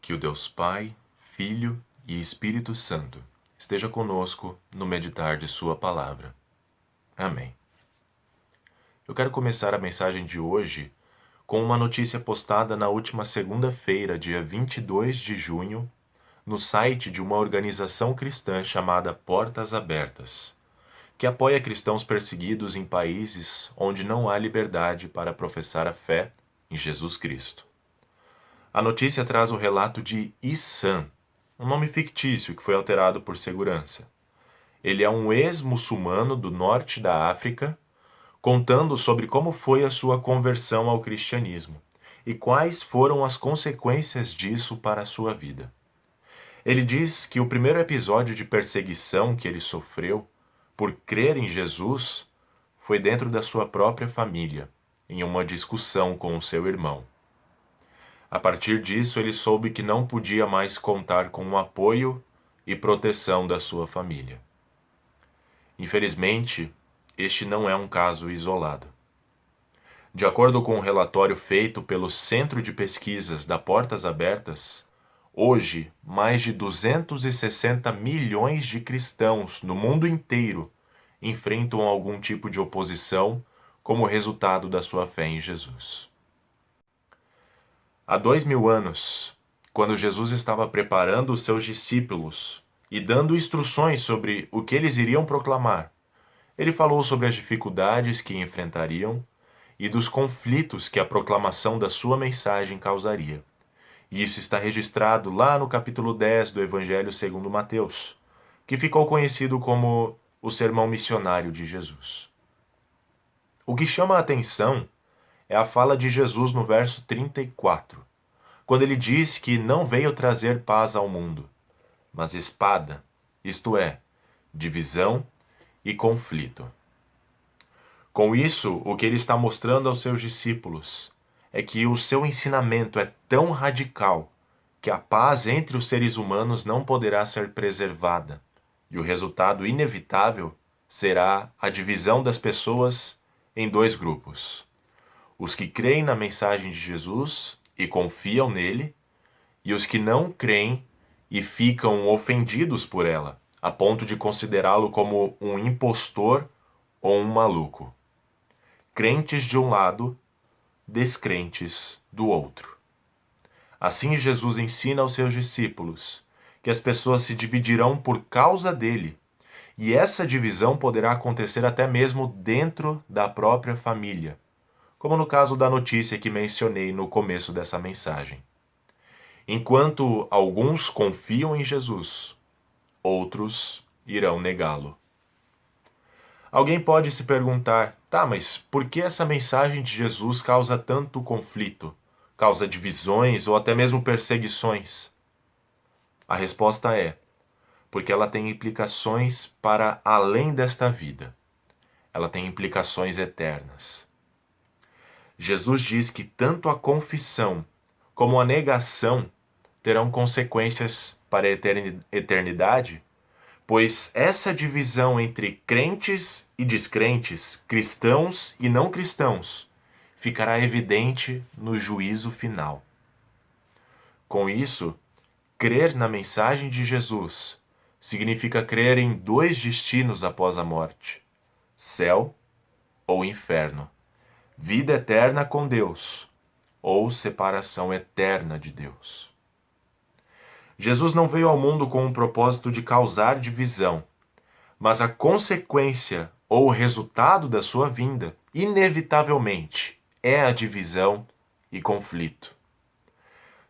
Que o Deus Pai, Filho e Espírito Santo esteja conosco no meditar de Sua palavra. Amém. Eu quero começar a mensagem de hoje com uma notícia postada na última segunda-feira, dia 22 de junho, no site de uma organização cristã chamada Portas Abertas, que apoia cristãos perseguidos em países onde não há liberdade para professar a fé em Jesus Cristo. A notícia traz o relato de Ihsan, um nome fictício que foi alterado por segurança. Ele é um ex-muçulmano do norte da África, contando sobre como foi a sua conversão ao cristianismo e quais foram as consequências disso para a sua vida. Ele diz que o primeiro episódio de perseguição que ele sofreu por crer em Jesus foi dentro da sua própria família, em uma discussão com o seu irmão. A partir disso, ele soube que não podia mais contar com o apoio e proteção da sua família. Infelizmente, este não é um caso isolado. De acordo com um relatório feito pelo Centro de Pesquisas da Portas Abertas, hoje, mais de 260 milhões de cristãos no mundo inteiro enfrentam algum tipo de oposição como resultado da sua fé em Jesus. Há 2000 anos, quando Jesus estava preparando os seus discípulos e dando instruções sobre o que eles iriam proclamar, ele falou sobre as dificuldades que enfrentariam e dos conflitos que a proclamação da sua mensagem causaria. E isso está registrado lá no capítulo 10 do Evangelho segundo Mateus, que ficou conhecido como o Sermão Missionário de Jesus. O que chama a atenção é a fala de Jesus no verso 34, quando ele diz que não veio trazer paz ao mundo, mas espada, isto é, divisão e conflito. Com isso, o que ele está mostrando aos seus discípulos é que o seu ensinamento é tão radical que a paz entre os seres humanos não poderá ser preservada, e o resultado inevitável será a divisão das pessoas em dois grupos: os que creem na mensagem de Jesus e confiam nele, e os que não creem e ficam ofendidos por ela, a ponto de considerá-lo como um impostor ou um maluco. Crentes de um lado, descrentes do outro. Assim, Jesus ensina aos seus discípulos que as pessoas se dividirão por causa dele, e essa divisão poderá acontecer até mesmo dentro da própria família, como no caso da notícia que mencionei no começo dessa mensagem. Enquanto alguns confiam em Jesus, outros irão negá-lo. Alguém pode se perguntar, tá, mas por que essa mensagem de Jesus causa tanto conflito, causa divisões ou até mesmo perseguições? A resposta é, porque ela tem implicações para além desta vida. Ela tem implicações eternas. Jesus diz que tanto a confissão como a negação terão consequências para a eternidade, pois essa divisão entre crentes e descrentes, cristãos e não cristãos, ficará evidente no juízo final. Com isso, crer na mensagem de Jesus significa crer em dois destinos após a morte: céu ou inferno, vida eterna com Deus ou separação eterna de Deus. Jesus não veio ao mundo com o propósito de causar divisão, mas a consequência ou o resultado da sua vinda, inevitavelmente, é a divisão e conflito.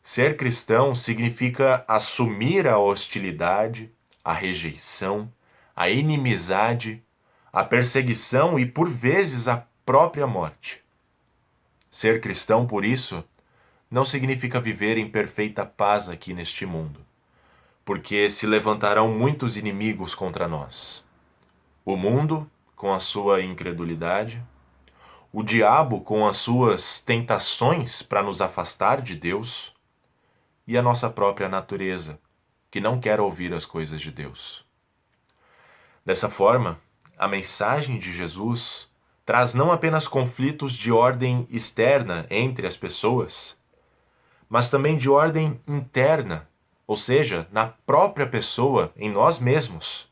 Ser cristão significa assumir a hostilidade, a rejeição, a inimizade, a perseguição e, por vezes, a própria morte. Ser cristão, por isso, não significa viver em perfeita paz aqui neste mundo, porque se levantarão muitos inimigos contra nós. O mundo, com a sua incredulidade, o diabo, com as suas tentações para nos afastar de Deus, e a nossa própria natureza, que não quer ouvir as coisas de Deus. Dessa forma, a mensagem de Jesus traz não apenas conflitos de ordem externa entre as pessoas, mas também de ordem interna, ou seja, na própria pessoa, em nós mesmos,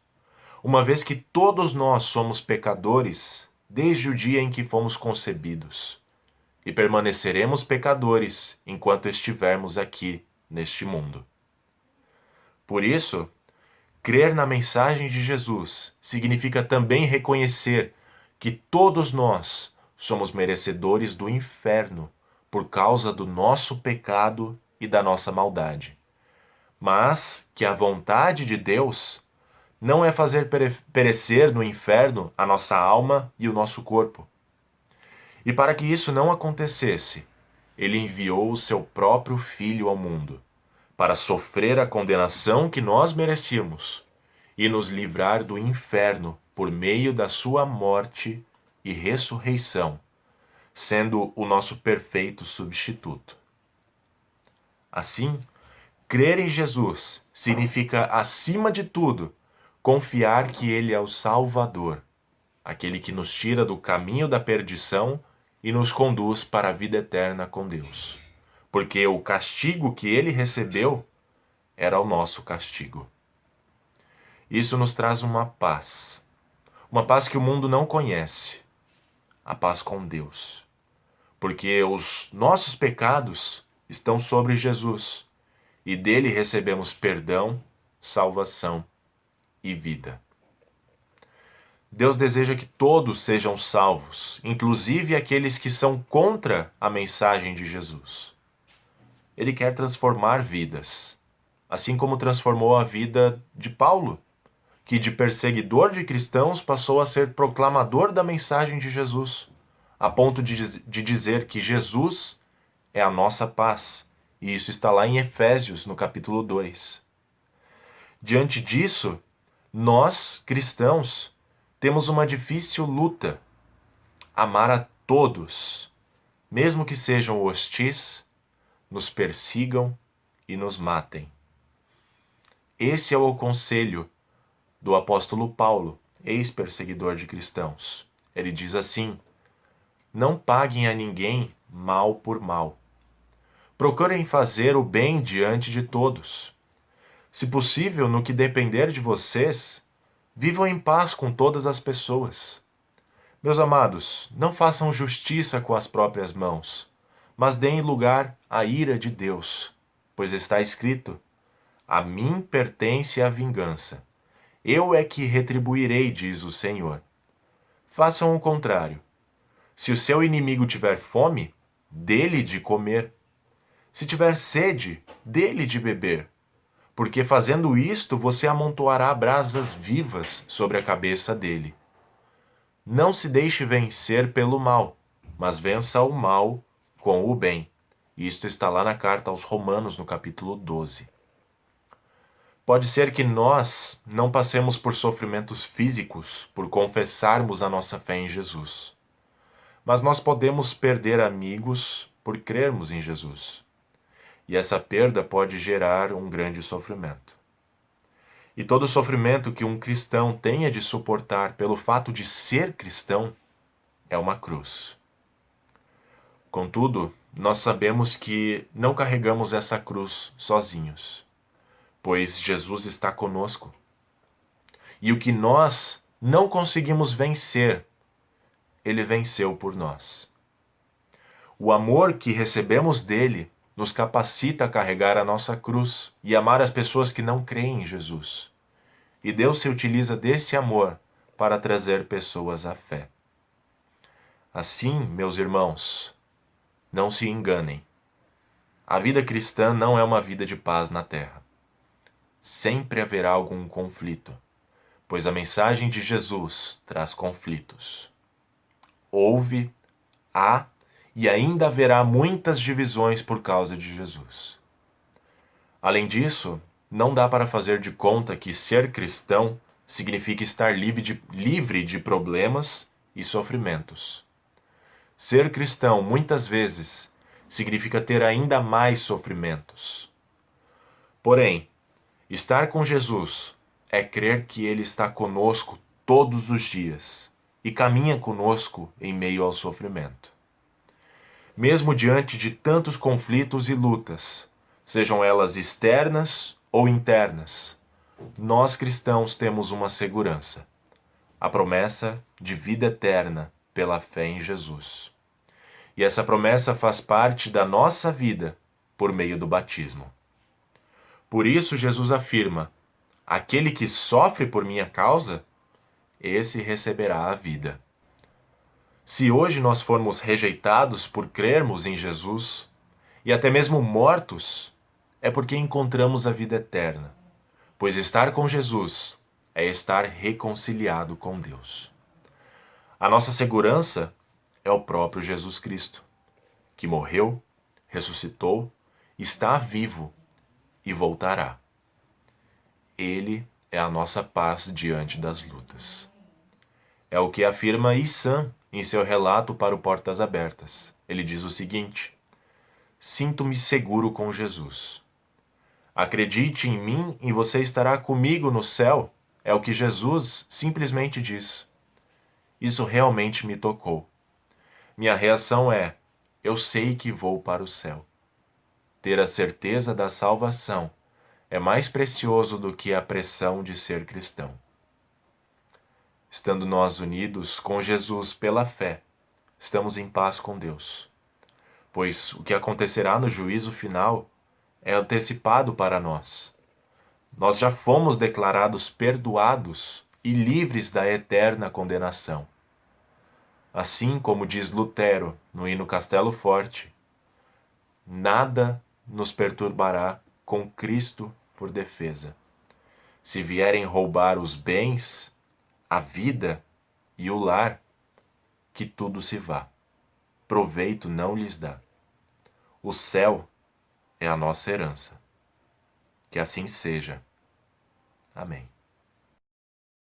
uma vez que todos nós somos pecadores desde o dia em que fomos concebidos, e permaneceremos pecadores enquanto estivermos aqui neste mundo. Por isso, crer na mensagem de Jesus significa também reconhecer que todos nós somos merecedores do inferno por causa do nosso pecado e da nossa maldade. Mas que a vontade de Deus não é fazer perecer no inferno a nossa alma e o nosso corpo. E para que isso não acontecesse, ele enviou o seu próprio Filho ao mundo, para sofrer a condenação que nós merecíamos e nos livrar do inferno por meio da sua morte e ressurreição, sendo o nosso perfeito substituto. Assim, crer em Jesus significa, acima de tudo, confiar que Ele é o Salvador, aquele que nos tira do caminho da perdição e nos conduz para a vida eterna com Deus. Porque o castigo que Ele recebeu era o nosso castigo. Isso nos traz uma paz que o mundo não conhece, a paz com Deus. Porque os nossos pecados estão sobre Jesus e dele recebemos perdão, salvação e vida. Deus deseja que todos sejam salvos, inclusive aqueles que são contra a mensagem de Jesus. Ele quer transformar vidas, assim como transformou a vida de Paulo, que de perseguidor de cristãos passou a ser proclamador da mensagem de Jesus, a ponto de dizer que Jesus é a nossa paz. E isso está lá em Efésios, no capítulo 2. Diante disso, nós, cristãos, temos uma difícil luta: amar a todos, mesmo que sejam hostis, nos persigam e nos matem. Esse é o conselho do apóstolo Paulo, ex-perseguidor de cristãos. Ele diz assim: não paguem a ninguém mal por mal. Procurem fazer o bem diante de todos. Se possível, no que depender de vocês, vivam em paz com todas as pessoas. Meus amados, não façam justiça com as próprias mãos, mas deem lugar à ira de Deus, pois está escrito: a mim pertence a vingança. Eu é que retribuirei, diz o Senhor. Façam o contrário. Se o seu inimigo tiver fome, dê-lhe de comer. Se tiver sede, dê-lhe de beber. Porque fazendo isto, você amontoará brasas vivas sobre a cabeça dele. Não se deixe vencer pelo mal, mas vença o mal com o bem. Isto está lá na carta aos Romanos, no capítulo 12. Pode ser que nós não passemos por sofrimentos físicos por confessarmos a nossa fé em Jesus. Mas nós podemos perder amigos por crermos em Jesus. E essa perda pode gerar um grande sofrimento. E todo sofrimento que um cristão tenha de suportar pelo fato de ser cristão é uma cruz. Contudo, nós sabemos que não carregamos essa cruz sozinhos, pois Jesus está conosco. E o que nós não conseguimos vencer, ele venceu por nós. O amor que recebemos dele nos capacita a carregar a nossa cruz e amar as pessoas que não creem em Jesus. E Deus se utiliza desse amor para trazer pessoas à fé. Assim, meus irmãos, não se enganem. A vida cristã não é uma vida de paz na terra. Sempre haverá algum conflito, pois a mensagem de Jesus traz conflitos. Houve, há e ainda haverá muitas divisões por causa de Jesus. Além disso, não dá para fazer de conta que ser cristão significa estar livre de problemas e sofrimentos. Ser cristão, muitas vezes, significa ter ainda mais sofrimentos. Porém, estar com Jesus é crer que Ele está conosco todos os dias e caminha conosco em meio ao sofrimento. mesmo diante de tantos conflitos e lutas, sejam elas externas ou internas. Nós cristãos temos uma segurança: a promessa de vida eterna pela fé em Jesus. E essa promessa faz parte da nossa vida por meio do batismo. Por isso, Jesus afirma: aquele que sofre por minha causa, esse receberá a vida. Se hoje nós formos rejeitados por crermos em Jesus, e até mesmo mortos, é porque encontramos a vida eterna, pois estar com Jesus é estar reconciliado com Deus. A nossa segurança é o próprio Jesus Cristo, que morreu, ressuscitou, está vivo e voltará. Ele é a nossa paz diante das lutas. É o que afirma Issan em seu relato para o Portas Abertas. Ele diz o seguinte: sinto-me seguro com Jesus. Acredite em mim e você estará comigo no céu, é o que Jesus simplesmente diz. Isso realmente me tocou. Minha reação é: eu sei que vou para o céu. Ter a certeza da salvação é mais precioso do que a pressão de ser cristão. Estando nós unidos com Jesus pela fé, estamos em paz com Deus, pois o que acontecerá no juízo final é antecipado para nós. Nós já fomos declarados perdoados e livres da eterna condenação. Assim como diz Lutero no hino Castelo Forte, nada nos perturbará com Cristo por defesa. Se vierem roubar os bens, a vida e o lar, que tudo se vá. Proveito não lhes dá. O céu é a nossa herança. Que assim seja. Amém.